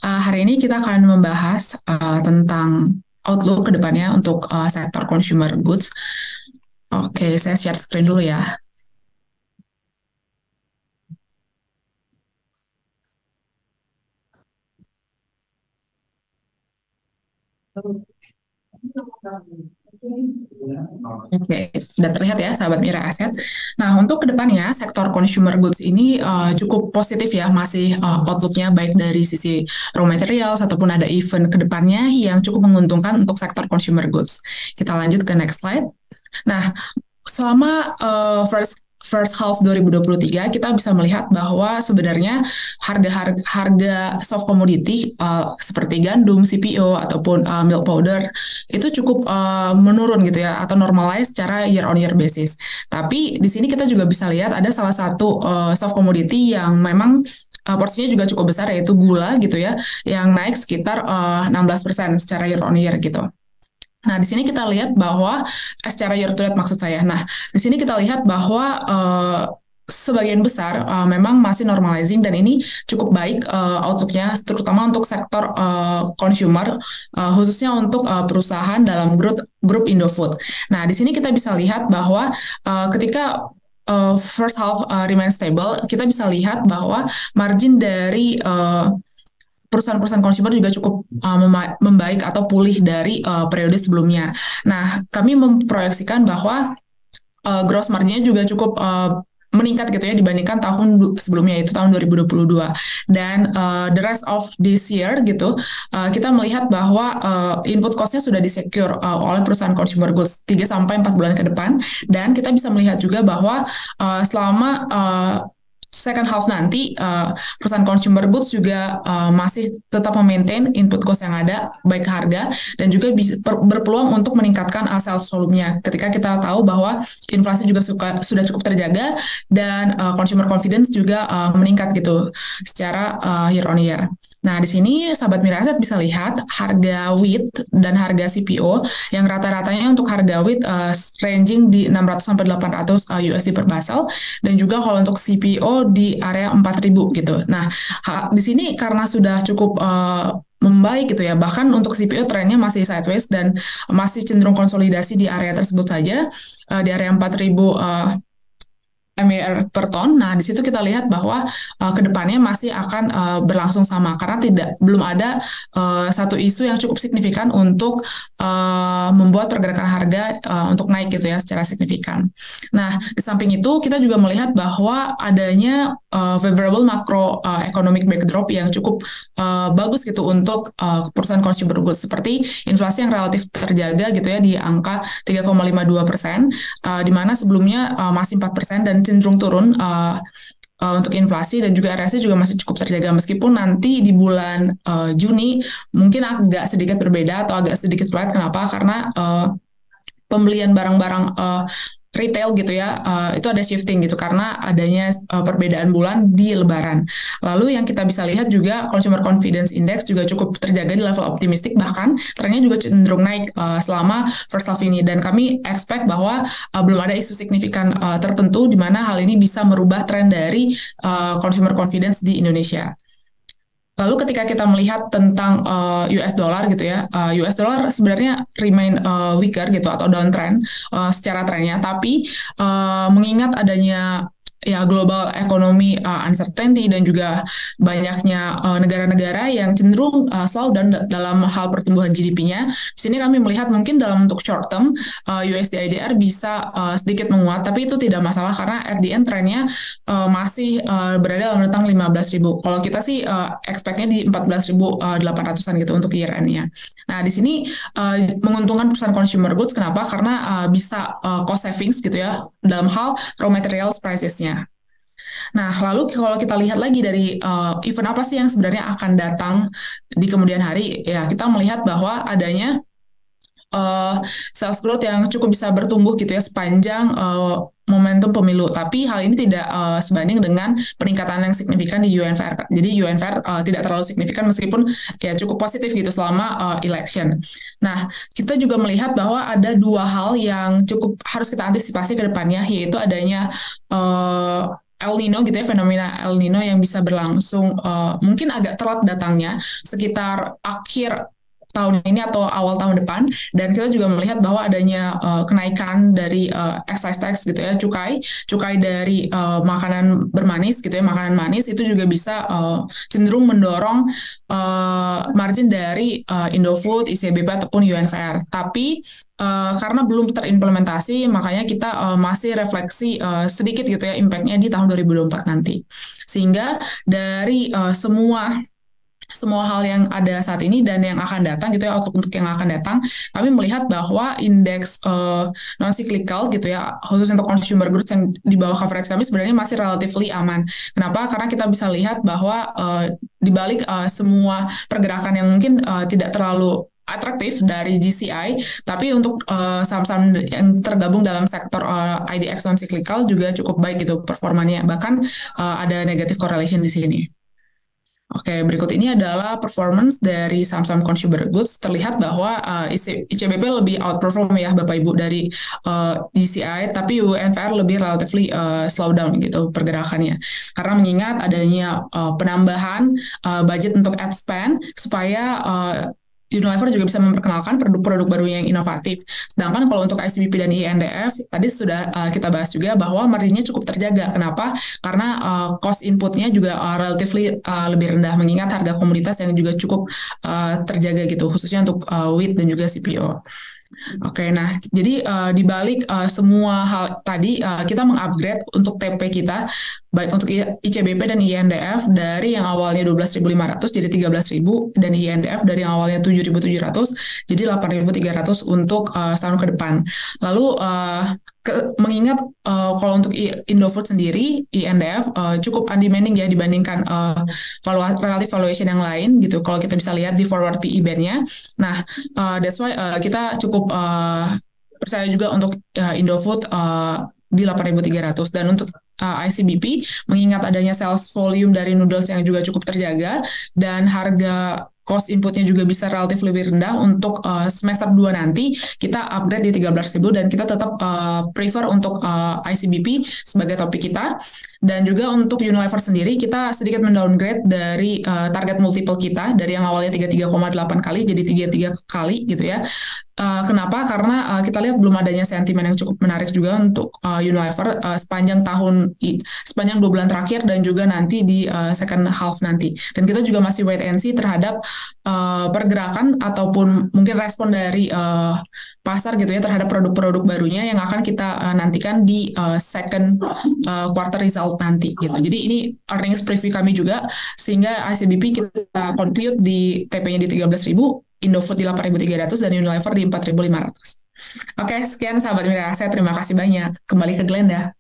Hari ini kita akan membahas tentang outlook ke depannya untuk sektor consumer goods. Oke, saya share screen dulu ya. Oke, sudah terlihat ya, sahabat Mira Aset. Nah, untuk kedepannya, sektor consumer goods ini cukup positif ya, masih outlook-nya baik dari sisi raw materials ataupun ada event kedepannya yang cukup menguntungkan untuk sektor consumer goods. Kita lanjut ke next slide. Nah, selama first half 2023 kita bisa melihat bahwa sebenarnya harga soft commodity seperti gandum, CPO ataupun milk powder itu cukup menurun gitu ya atau normalize secara year on year basis. Tapi di sini kita juga bisa lihat ada salah satu soft commodity yang memang porsinya juga cukup besar yaitu gula gitu ya yang naik sekitar 16% secara year on year gitu. Nah, di sini kita lihat bahwa secara year to date maksud saya. Nah, di sini kita lihat bahwa sebagian besar memang masih normalizing dan ini cukup baik outlook-nya terutama untuk sektor consumer khususnya untuk perusahaan dalam grup Indofood. Nah, di sini kita bisa lihat bahwa ketika first half remain stable, kita bisa lihat bahwa margin dari perusahaan-perusahaan consumer juga cukup membaik atau pulih dari periode sebelumnya. Nah, kami memproyeksikan bahwa gross marginnya juga cukup meningkat gitu ya dibandingkan tahun sebelumnya yaitu tahun 2022 dan the rest of this year gitu kita melihat bahwa input cost-nya sudah disecure oleh perusahaan consumer goods 3 sampai 4 bulan ke depan dan kita bisa melihat juga bahwa selama second half nanti perusahaan consumer goods juga masih tetap memaintain input cost yang ada baik harga dan juga bisa berpeluang untuk meningkatkan sales volume-nya ketika kita tahu bahwa inflasi juga sudah cukup terjaga dan consumer confidence juga meningkat gitu secara year on year. Nah, di sini sahabat Miraset bisa lihat harga wheat dan harga CPO yang rata-ratanya untuk harga wheat ranging di 600 sampai 800 USD per basel dan juga kalau untuk CPO di area 4.000 gitu. Nah, di sini karena sudah cukup membaik gitu ya, bahkan untuk CPO trennya masih sideways dan masih cenderung konsolidasi di area tersebut saja, di area 4.000 MIR per ton. Nah, di situ kita lihat bahwa kedepannya masih akan berlangsung sama karena belum ada satu isu yang cukup signifikan untuk membuat pergerakan harga untuk naik gitu ya secara signifikan. Nah, di samping itu kita juga melihat bahwa adanya favorable macro economic backdrop yang cukup bagus gitu untuk perusahaan consumer goods seperti inflasi yang relatif terjaga gitu ya di angka 3,52%, di mana sebelumnya masih 4% dan cenderung turun untuk inflasi dan juga RSI juga masih cukup terjaga meskipun nanti di bulan Juni mungkin agak sedikit berbeda atau agak sedikit flat. Kenapa? Karena pembelian barang-barang retail gitu ya, itu ada shifting gitu karena adanya perbedaan bulan di Lebaran. Lalu yang kita bisa lihat juga Consumer Confidence Index juga cukup terjaga di level optimistik, bahkan trennya juga cenderung naik selama first half ini. Dan kami expect bahwa belum ada isu signifikan tertentu di mana hal ini bisa merubah tren dari consumer confidence di Indonesia. Lalu ketika kita melihat tentang US dollar gitu ya, US dollar sebenarnya remain weaker gitu atau downtrend secara trennya, tapi mengingat adanya ya global economy uncertainty dan juga banyaknya negara-negara yang cenderung slow down dalam hal pertumbuhan GDP-nya. Di sini kami melihat mungkin dalam untuk short term USD IDR bisa sedikit menguat, tapi itu tidak masalah karena at the end trennya masih berada dalam rentang 15.000. Kalau kita sih expect-nya di 14.800-an gitu untuk year end-nya. Nah, di sini menguntungkan perusahaan consumer goods kenapa? Karena bisa cost savings gitu ya dalam hal raw materials prices-nya. Nah, lalu kalau kita lihat lagi dari event apa sih yang sebenarnya akan datang di kemudian hari, ya kita melihat bahwa adanya sales growth yang cukup bisa bertumbuh gitu ya sepanjang momentum pemilu. Tapi hal ini tidak sebanding dengan peningkatan yang signifikan di UNVR. Jadi UNVR tidak terlalu signifikan meskipun ya cukup positif gitu selama election. Nah, kita juga melihat bahwa ada dua hal yang cukup harus kita antisipasi ke depannya, yaitu adanya El Nino gitu ya, fenomena El Nino yang bisa berlangsung mungkin agak telat datangnya sekitar akhir tahun ini atau awal tahun depan, dan kita juga melihat bahwa adanya kenaikan dari excise tax gitu ya, cukai dari makanan bermanis gitu ya, makanan manis itu juga bisa cenderung mendorong margin dari Indofood, ICBP ataupun UNVR. Tapi karena belum terimplementasi, makanya kita masih refleksi sedikit gitu ya impact-nya di tahun 2024 nanti. Sehingga dari semua hal yang ada saat ini dan yang akan datang gitu ya, untuk yang akan datang, kami melihat bahwa indeks non cyclical gitu ya, khusus untuk consumer goods yang di bawah coverage kami sebenarnya masih relatively aman. Kenapa? Karena kita bisa lihat bahwa di balik semua pergerakan yang mungkin tidak terlalu atraktif dari GCI, tapi untuk saham-saham yang tergabung dalam sektor IDX non cyclical juga cukup baik gitu performanya, bahkan ada negative correlation di sini. Oke, berikut ini adalah performance dari saham-saham consumer goods. Terlihat bahwa ICBP lebih outperform ya Bapak Ibu dari DCI, tapi UNVR lebih relatively slow down gitu pergerakannya. Karena mengingat adanya penambahan budget untuk ad spend supaya Unilever juga bisa memperkenalkan produk-produk baru yang inovatif. Sedangkan kalau untuk ICBP dan INDF, tadi sudah kita bahas juga bahwa marginnya cukup terjaga. Kenapa? Karena cost inputnya juga relatively lebih rendah, mengingat harga komoditas yang juga cukup terjaga gitu, khususnya untuk wheat dan juga CPO. Oke, nah jadi di balik semua hal tadi kita mengupgrade untuk TP kita baik untuk ICBP dan INDF dari yang awalnya 12.500 jadi 13.000 dan INDF dari yang awalnya 7.700 jadi 8.300 untuk setahun ke depan. Lalu mengingat kalau untuk Indofood sendiri INDF cukup undemanding ya dibandingkan relative valuation yang lain gitu. Kalau kita bisa lihat di forward PE band-nya. Nah, that's why kita cukup percaya juga untuk Indofood di 8.300 dan untuk ICBP mengingat adanya sales volume dari noodles yang juga cukup terjaga dan harga cost inputnya juga bisa relatif lebih rendah untuk semester 2 nanti kita upgrade di 13.000 dan kita tetap prefer untuk ICBP sebagai topik kita. Dan juga untuk Unilever sendiri kita sedikit mendowngrade dari target multiple kita dari yang awalnya 33,8 kali jadi 33 kali gitu ya. Kenapa? Karena kita lihat belum adanya sentimen yang cukup menarik juga untuk Unilever sepanjang 2 bulan terakhir dan juga nanti di second half nanti. Dan kita juga masih wait and see terhadap pergerakan ataupun mungkin respon dari pasar gitu ya terhadap produk-produk barunya yang akan kita nantikan di second quarter result nanti gitu. Jadi ini earnings preview kami juga sehingga ICBP kita conclude di TP-nya di 13.000, Indofood di 8.300 dan Unilever di 4.500. Oke, sekian sahabat Mira. Saya terima kasih banyak. Kembali ke Glenda.